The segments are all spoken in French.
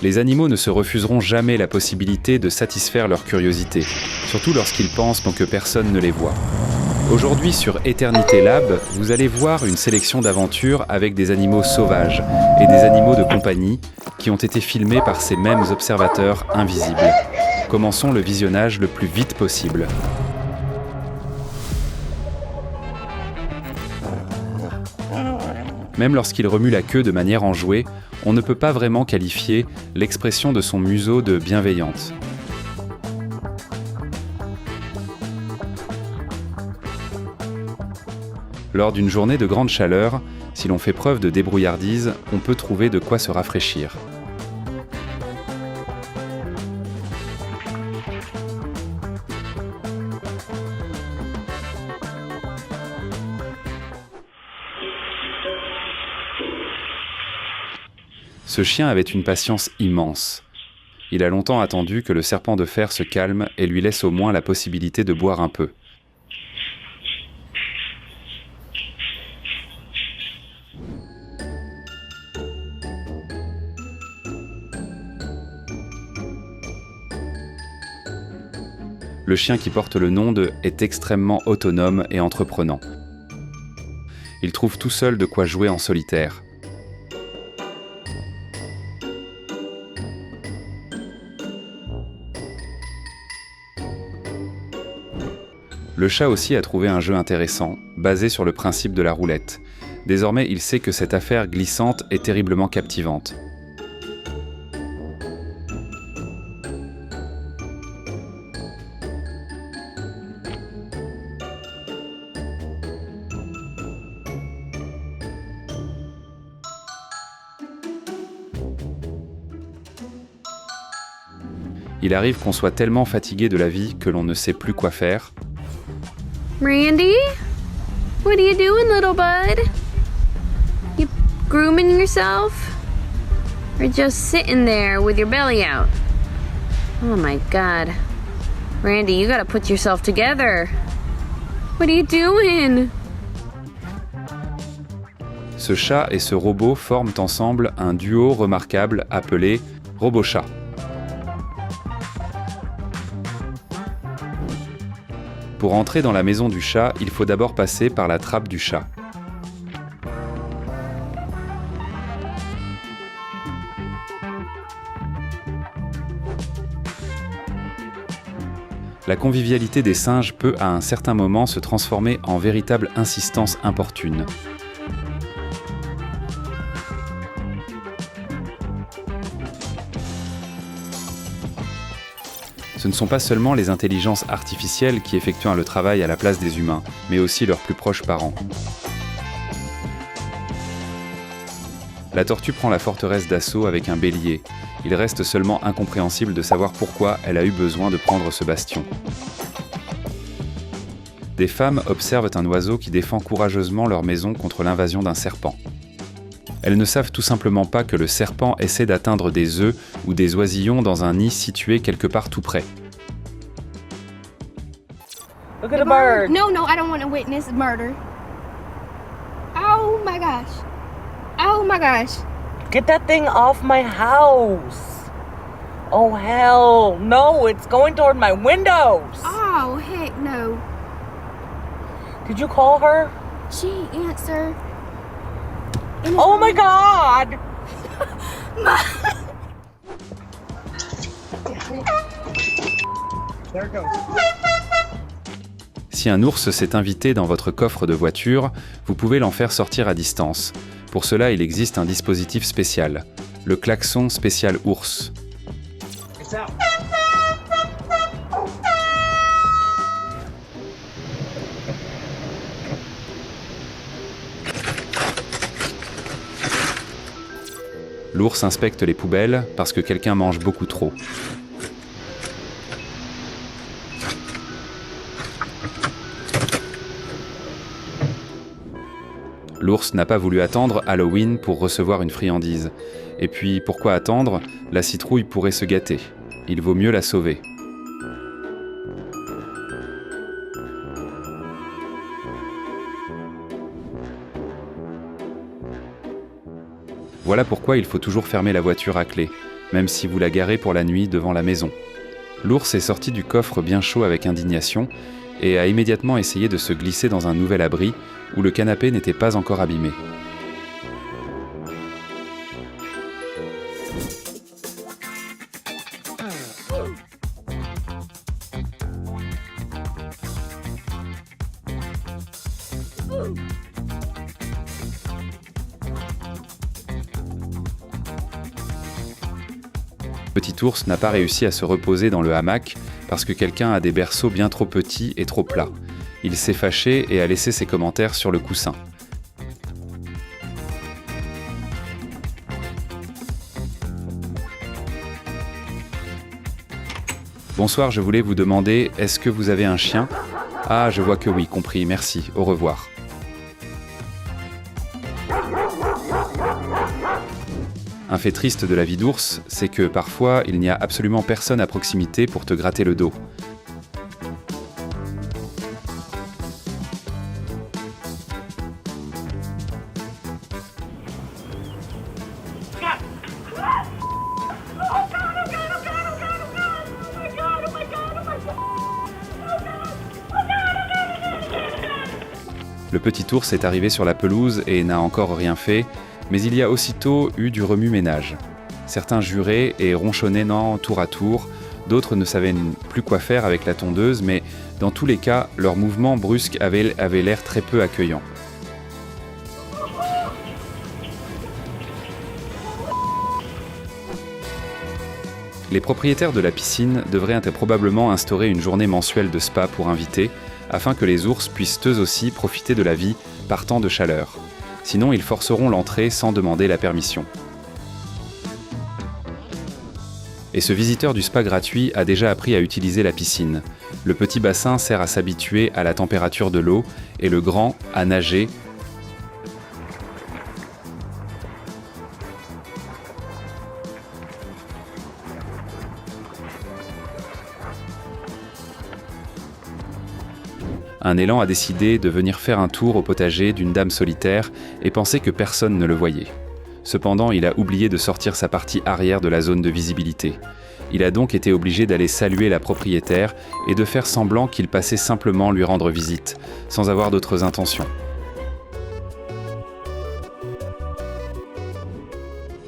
Les animaux ne se refuseront jamais la possibilité de satisfaire leur curiosité, surtout lorsqu'ils pensent que personne ne les voit. Aujourd'hui sur Eternité Lab, vous allez voir une sélection d'aventures avec des animaux sauvages et des animaux de compagnie qui ont été filmés par ces mêmes observateurs invisibles. Commençons le visionnage le plus vite possible. Même lorsqu'il remue la queue de manière enjouée, on ne peut pas vraiment qualifier l'expression de son museau de bienveillante. Lors d'une journée de grande chaleur, si l'on fait preuve de débrouillardise, on peut trouver de quoi se rafraîchir. Ce chien avait une patience immense. Il a longtemps attendu que le serpent de fer se calme et lui laisse au moins la possibilité de boire un peu. Le chien qui porte le nom de est extrêmement autonome et entreprenant. Il trouve tout seul de quoi jouer en solitaire. Le chat aussi a trouvé un jeu intéressant, basé sur le principe de la roulette. Désormais, il sait que cette affaire glissante est terriblement captivante. Il arrive qu'on soit tellement fatigué de la vie que l'on ne sait plus quoi faire. Randy? What are you doing, little bud? You grooming yourself? Or just sitting there with your belly out? Oh my God. Randy, you gotta put yourself together. What are you doing? Ce chat et ce robot forment ensemble un duo remarquable appelé Robochat. Pour entrer dans la maison du chat, il faut d'abord passer par la trappe du chat. La convivialité des singes peut à un certain moment se transformer en véritable insistance importune. Ce ne sont pas seulement les intelligences artificielles qui effectuent le travail à la place des humains, mais aussi leurs plus proches parents. La tortue prend la forteresse d'assaut avec un bélier. Il reste seulement incompréhensible de savoir pourquoi elle a eu besoin de prendre ce bastion. Des femmes observent un oiseau qui défend courageusement leur maison contre l'invasion d'un serpent. Elles ne savent tout simplement pas que le serpent essaie d'atteindre des œufs ou des oisillons dans un nid situé quelque part tout près. Look at the bird. No, I don't want to witness murder. Oh my gosh. Oh my gosh. Get that thing off my house. Oh hell, no, it's going toward my windows. Oh heck no. Did you call her? She answered. Oh my God! There it goes. Si un ours s'est invité dans votre coffre de voiture, vous pouvez l'en faire sortir à distance. Pour cela, il existe un dispositif spécial, le klaxon spécial ours. It's out. L'ours inspecte les poubelles parce que quelqu'un mange beaucoup trop. L'ours n'a pas voulu attendre Halloween pour recevoir une friandise. Et puis, pourquoi attendre? La citrouille pourrait se gâter. Il vaut mieux la sauver. Voilà pourquoi il faut toujours fermer la voiture à clé. même si vous la garez pour la nuit devant la maison. L'ours est sorti du coffre bien chaud avec indignation et a immédiatement essayé de se glisser dans un nouvel abri où le canapé n'était pas encore abîmé. Petit ours n'a pas réussi à se reposer dans le hamac parce que quelqu'un a des berceaux bien trop petits et trop plats. Il s'est fâché et a laissé ses commentaires sur le coussin. Bonsoir, je voulais vous demander, est-ce que vous avez un chien ? Ah, je vois que oui, compris, merci, au revoir. Un fait triste de la vie d'ours, c'est que parfois, il n'y a absolument personne à proximité pour te gratter le dos. Le petit ours est arrivé sur la pelouse et n'a encore rien fait, mais il y a aussitôt eu du remue-ménage. Certains juraient et ronchonnaient tour à tour, d'autres ne savaient plus quoi faire avec la tondeuse, mais dans tous les cas, leur mouvement brusque avait l'air très peu accueillant. Les propriétaires de la piscine devraient probablement instaurer une journée mensuelle de spa pour invités, afin que les ours puissent eux aussi profiter de la vie par temps de chaleur. Sinon, ils forceront l'entrée sans demander la permission. Et ce visiteur du spa gratuit a déjà appris à utiliser la piscine. Le petit bassin sert à s'habituer à la température de l'eau et le grand à nager. Un élan a décidé de venir faire un tour au potager d'une dame solitaire et pensait que personne ne le voyait. Cependant, il a oublié de sortir sa partie arrière de la zone de visibilité. Il a donc été obligé d'aller saluer la propriétaire et de faire semblant qu'il passait simplement lui rendre visite, sans avoir d'autres intentions.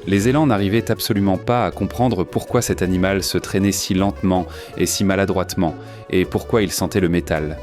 Les élans n'arrivaient absolument pas à comprendre pourquoi cet animal se traînait si lentement et si maladroitement, et pourquoi il sentait le métal.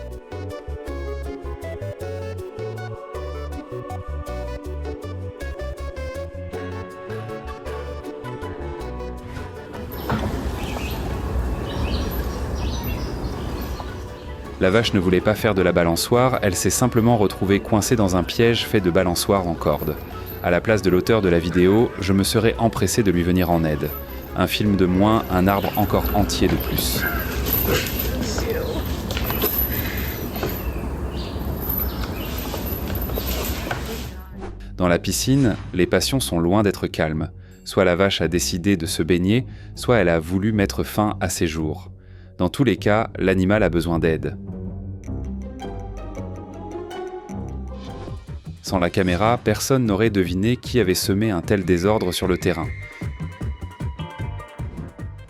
La vache ne voulait pas faire de la balançoire, elle s'est simplement retrouvée coincée dans un piège fait de balançoires en corde. À la place de l'auteur de la vidéo, je me serais empressé de lui venir en aide. Un film de moins, un arbre encore entier de plus. Dans la piscine, les passions sont loin d'être calmes. Soit la vache a décidé de se baigner, soit elle a voulu mettre fin à ses jours. Dans tous les cas, l'animal a besoin d'aide. Sans la caméra, personne n'aurait deviné qui avait semé un tel désordre sur le terrain.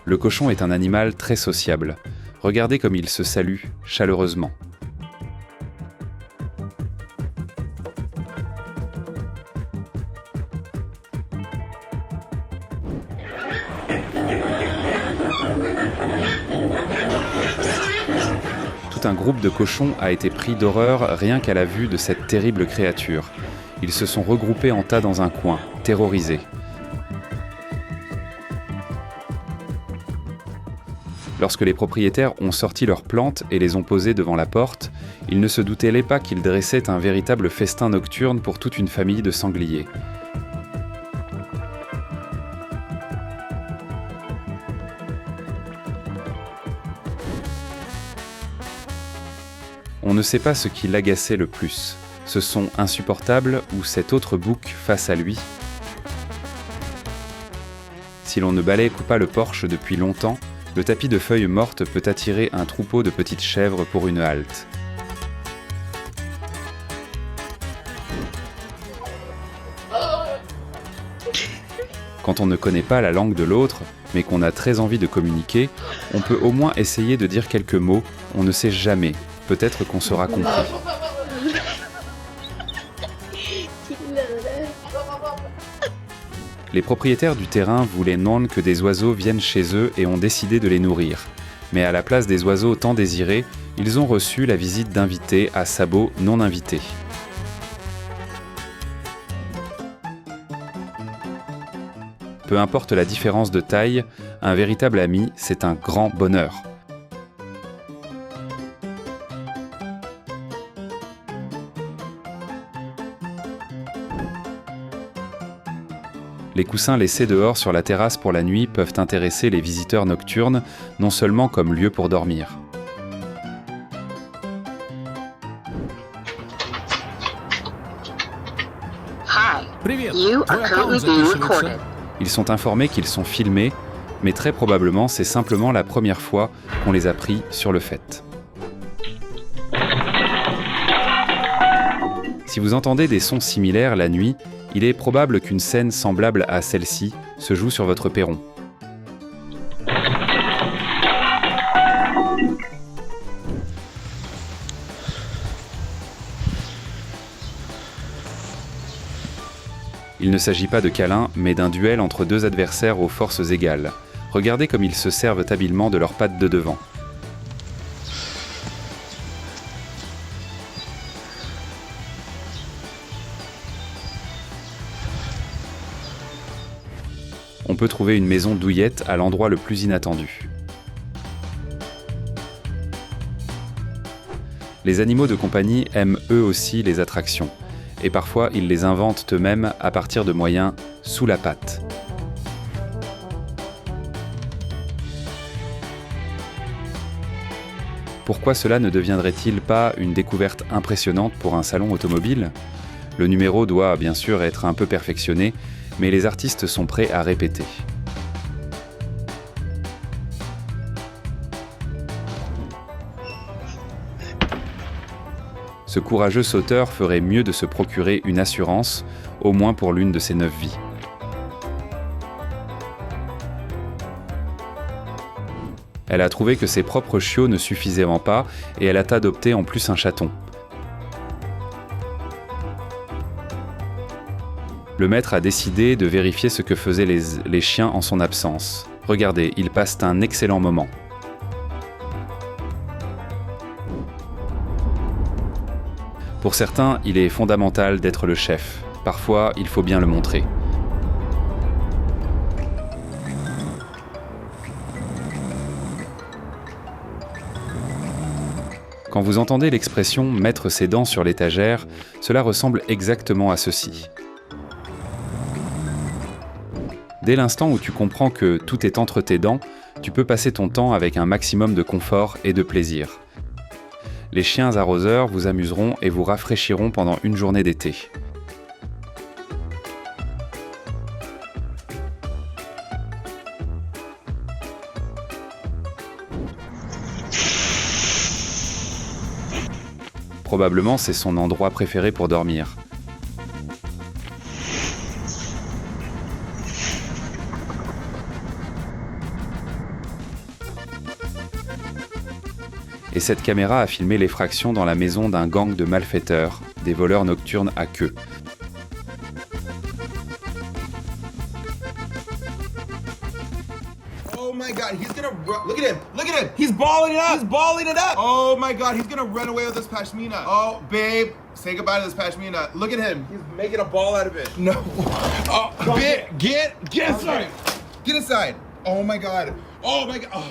Le cochon est un animal très sociable. Regardez comme il se salue chaleureusement. Tout un groupe de cochons a été pris d'horreur rien qu'à la vue de cette terrible créature. Ils se sont regroupés en tas dans un coin, terrorisés. Lorsque les propriétaires ont sorti leurs plantes et les ont posées devant la porte, ils ne se doutaient pas qu'ils dressaient un véritable festin nocturne pour toute une famille de sangliers. On ne sait pas ce qui l'agaçait le plus, ce son insupportable ou cet autre bouc face à lui. Si l'on ne balaye pas le porche depuis longtemps, le tapis de feuilles mortes peut attirer un troupeau de petites chèvres pour une halte. Quand on ne connaît pas la langue de l'autre, mais qu'on a très envie de communiquer, on peut au moins essayer de dire quelques mots, on ne sait jamais, peut-être qu'on sera compris. Les propriétaires du terrain voulaient non que des oiseaux viennent chez eux et ont décidé de les nourrir. Mais à la place des oiseaux tant désirés, ils ont reçu la visite d'invités à sabots non invités. Peu importe la différence de taille, un véritable ami, c'est un grand bonheur. Les coussins laissés dehors sur la terrasse pour la nuit peuvent intéresser les visiteurs nocturnes, non seulement comme lieu pour dormir. You are currently being recorded. Ils sont informés qu'ils sont filmés, mais très probablement c'est simplement la première fois qu'on les a pris sur le fait. Si vous entendez des sons similaires la nuit, il est probable qu'une scène semblable à celle-ci se joue sur votre perron. Il ne s'agit pas de câlins, mais d'un duel entre deux adversaires aux forces égales. Regardez comme ils se servent habilement de leurs pattes de devant. On peut trouver une maison douillette à l'endroit le plus inattendu. Les animaux de compagnie aiment eux aussi les attractions, et parfois ils les inventent eux-mêmes à partir de moyens sous la patte. Pourquoi cela ne deviendrait-il pas une découverte impressionnante pour un salon automobile ? Le numéro doit bien sûr être un peu perfectionné, mais les artistes sont prêts à répéter. Ce courageux sauteur ferait mieux de se procurer une assurance, au moins pour l'une de ses 9 vies. Elle a trouvé que ses propres chiots ne suffisaient pas et elle a adopté en plus un chaton. Le maître a décidé de vérifier ce que faisaient les chiens en son absence. Regardez, ils passent un excellent moment. Pour certains, il est fondamental d'être le chef. Parfois, il faut bien le montrer. Quand vous entendez l'expression « mettre ses dents sur l'étagère », cela ressemble exactement à ceci. Dès l'instant où tu comprends que tout est entre tes dents, tu peux passer ton temps avec un maximum de confort et de plaisir. Les chiens arroseurs vous amuseront et vous rafraîchiront pendant une journée d'été. Probablement, c'est son endroit préféré pour dormir. Et cette caméra a filmé l'effraction dans la maison d'un gang de malfaiteurs, des voleurs nocturnes à queue. Oh my god, he's gonna run. Look at him! Look at him! He's balling it up! He's balling it up! Oh my god, he's gonna run away with this pashmina. Oh, babe, say goodbye to this pashmina. Look at him. He's making a ball out of it. No. Oh, babe, get inside! Get inside! Oh my god. Oh my god. Oh.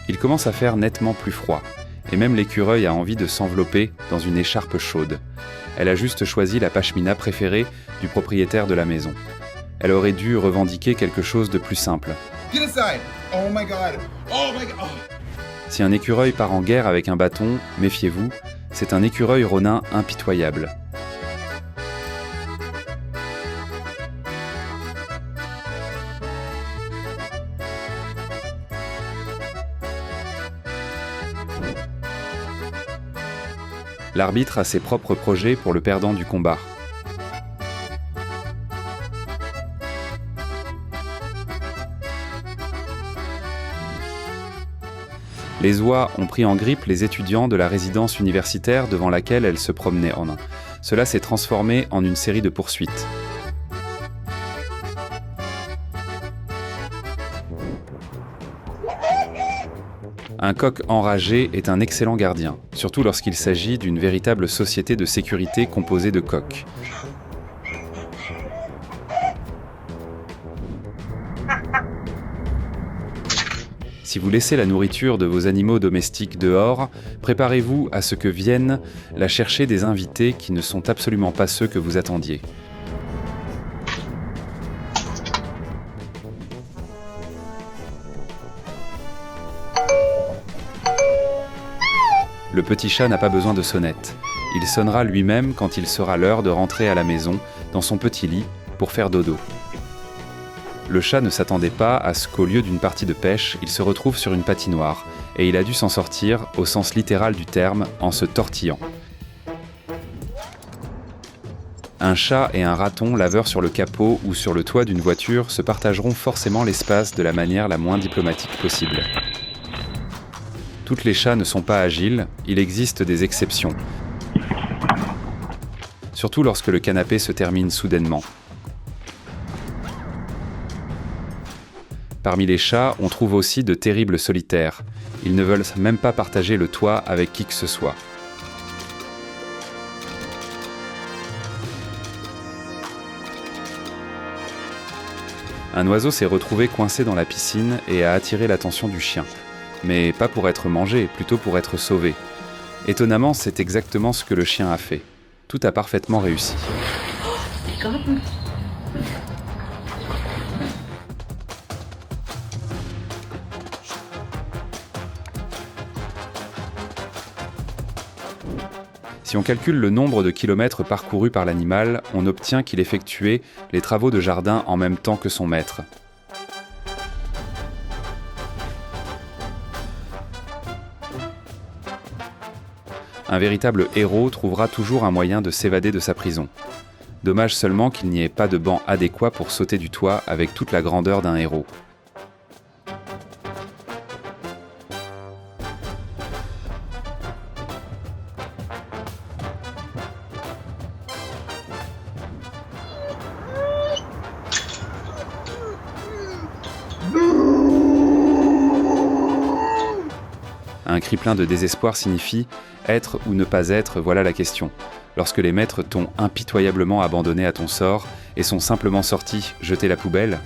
Il commence à faire nettement plus froid, et même l'écureuil a envie de s'envelopper dans une écharpe chaude. Elle a juste choisi la pashmina préférée du propriétaire de la maison. Elle aurait dû revendiquer quelque chose de plus simple. Get inside! Oh my god. Oh my god. Oh. Si un écureuil part en guerre avec un bâton, méfiez-vous, c'est un écureuil ronin impitoyable. L'arbitre a ses propres projets pour le perdant du combat. Les oies ont pris en grippe les étudiants de la résidence universitaire devant laquelle elles se promenaient. Cela s'est transformé en une série de poursuites. Un coq enragé est un excellent gardien, surtout lorsqu'il s'agit d'une véritable société de sécurité composée de coqs. Si vous laissez la nourriture de vos animaux domestiques dehors, préparez-vous à ce que viennent la chercher des invités qui ne sont absolument pas ceux que vous attendiez. Le petit chat n'a pas besoin de sonnette. Il sonnera lui-même quand il sera l'heure de rentrer à la maison, dans son petit lit, pour faire dodo. Le chat ne s'attendait pas à ce qu'au lieu d'une partie de pêche, il se retrouve sur une patinoire, et il a dû s'en sortir, au sens littéral du terme, en se tortillant. Un chat et un raton laveur sur le capot ou sur le toit d'une voiture se partageront forcément l'espace de la manière la moins diplomatique possible. Toutes les chats ne sont pas agiles, il existe des exceptions. Surtout lorsque le canapé se termine soudainement. Parmi les chats, on trouve aussi de terribles solitaires. Ils ne veulent même pas partager le toit avec qui que ce soit. Un oiseau s'est retrouvé coincé dans la piscine et a attiré l'attention du chien. Mais pas pour être mangé, plutôt pour être sauvé. Étonnamment, c'est exactement ce que le chien a fait. Tout a parfaitement réussi. Si on calcule le nombre de kilomètres parcourus par l'animal, on obtient qu'il effectuait les travaux de jardin en même temps que son maître. Un véritable héros trouvera toujours un moyen de s'évader de sa prison. Dommage seulement qu'il n'y ait pas de banc adéquat pour sauter du toit avec toute la grandeur d'un héros. Un cri plein de désespoir signifie « être ou ne pas être, voilà la question ». Lorsque les maîtres t'ont impitoyablement abandonné à ton sort et sont simplement sortis jeter la poubelle.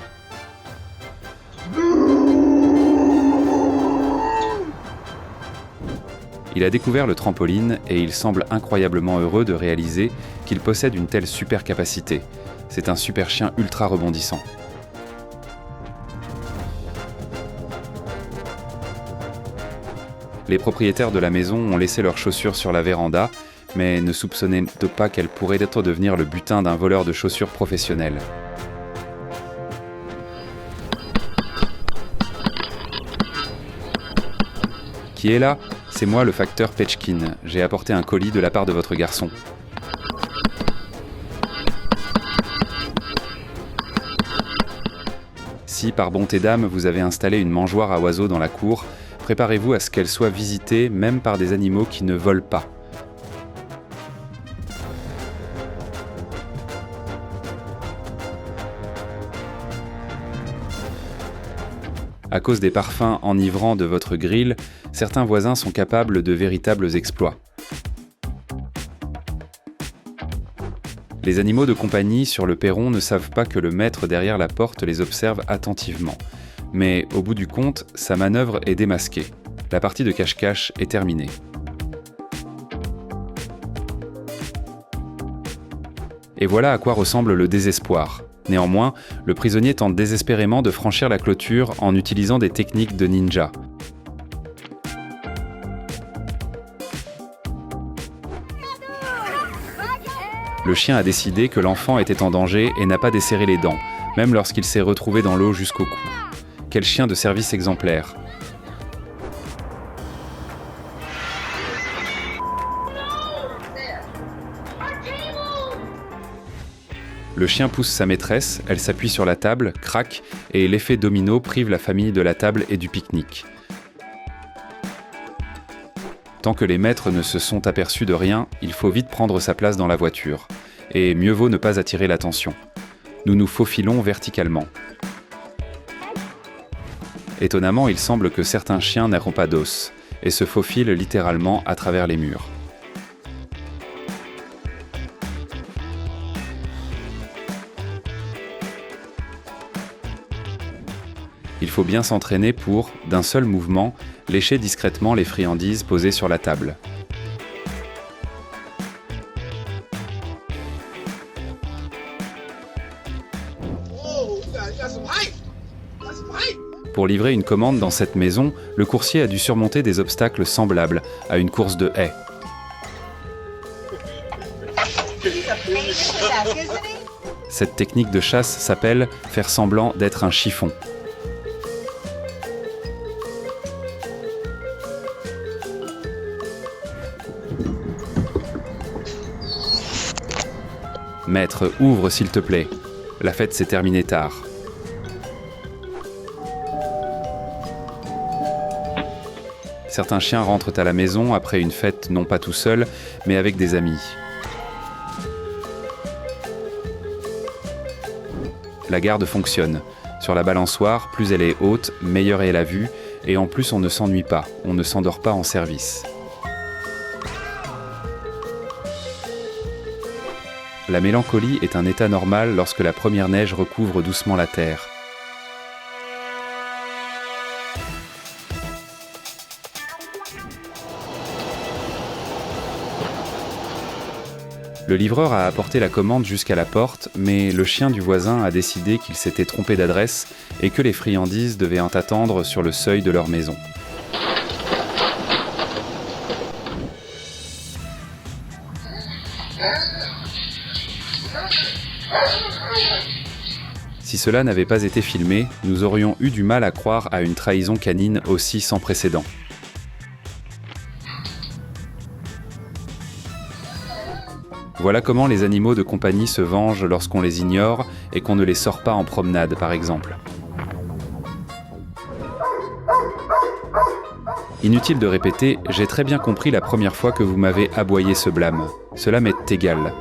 Il a découvert le trampoline et il semble incroyablement heureux de réaliser qu'il possède une telle super capacité. C'est un super chien ultra rebondissant. Les propriétaires de la maison ont laissé leurs chaussures sur la véranda, mais ne soupçonnaient pas qu'elles pourraient devenir le butin d'un voleur de chaussures professionnel. Qui est là ? C'est moi, le facteur Petchkin. J'ai apporté un colis de la part de votre garçon. Si, par bonté d'âme, vous avez installé une mangeoire à oiseaux dans la cour, préparez-vous à ce qu'elle soit visitée même par des animaux qui ne volent pas. À cause des parfums enivrants de votre grill, certains voisins sont capables de véritables exploits. Les animaux de compagnie sur le perron ne savent pas que le maître derrière la porte les observe attentivement. Mais au bout du compte, sa manœuvre est démasquée. La partie de cache-cache est terminée. Et voilà à quoi ressemble le désespoir. Néanmoins, le prisonnier tente désespérément de franchir la clôture en utilisant des techniques de ninja. Le chien a décidé que l'enfant était en danger et n'a pas desserré les dents, même lorsqu'il s'est retrouvé dans l'eau jusqu'au cou. Quel chien de service exemplaire! Le chien pousse sa maîtresse, elle s'appuie sur la table, craque, et l'effet domino prive la famille de la table et du pique-nique. Tant que les maîtres ne se sont aperçus de rien, il faut vite prendre sa place dans la voiture. Et mieux vaut ne pas attirer l'attention. Nous nous faufilons verticalement. Étonnamment, il semble que certains chiens n'auront pas d'os et se faufilent littéralement à travers les murs. Il faut bien s'entraîner pour, d'un seul mouvement, lécher discrètement les friandises posées sur la table. Pour livrer une commande dans cette maison, le coursier a dû surmonter des obstacles semblables à une course de haies. Cette technique de chasse s'appelle faire semblant d'être un chiffon. Maître, ouvre s'il te plaît. La fête s'est terminée tard. Certains chiens rentrent à la maison après une fête non pas tout seuls, mais avec des amis. La garde fonctionne. Sur la balançoire, plus elle est haute, meilleure est la vue, et en plus on ne s'ennuie pas, on ne s'endort pas en service. La mélancolie est un état normal lorsque la première neige recouvre doucement la terre. Le livreur a apporté la commande jusqu'à la porte, mais le chien du voisin a décidé qu'il s'était trompé d'adresse et que les friandises devaient en attendre sur le seuil de leur maison. Si cela n'avait pas été filmé, nous aurions eu du mal à croire à une trahison canine aussi sans précédent. Voilà comment les animaux de compagnie se vengent lorsqu'on les ignore et qu'on ne les sort pas en promenade, par exemple. Inutile de répéter, j'ai très bien compris la première fois que vous m'avez aboyé ce blâme. Cela m'est égal.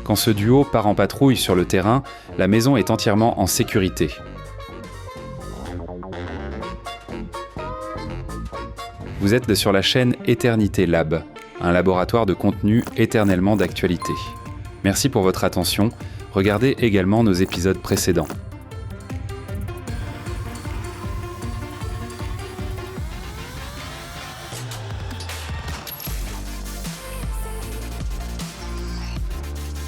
Quand ce duo part en patrouille sur le terrain, la maison est entièrement en sécurité. Vous êtes sur la chaîne Éternité Lab, un laboratoire de contenu éternellement d'actualité. Merci pour votre attention. Regardez également nos épisodes précédents.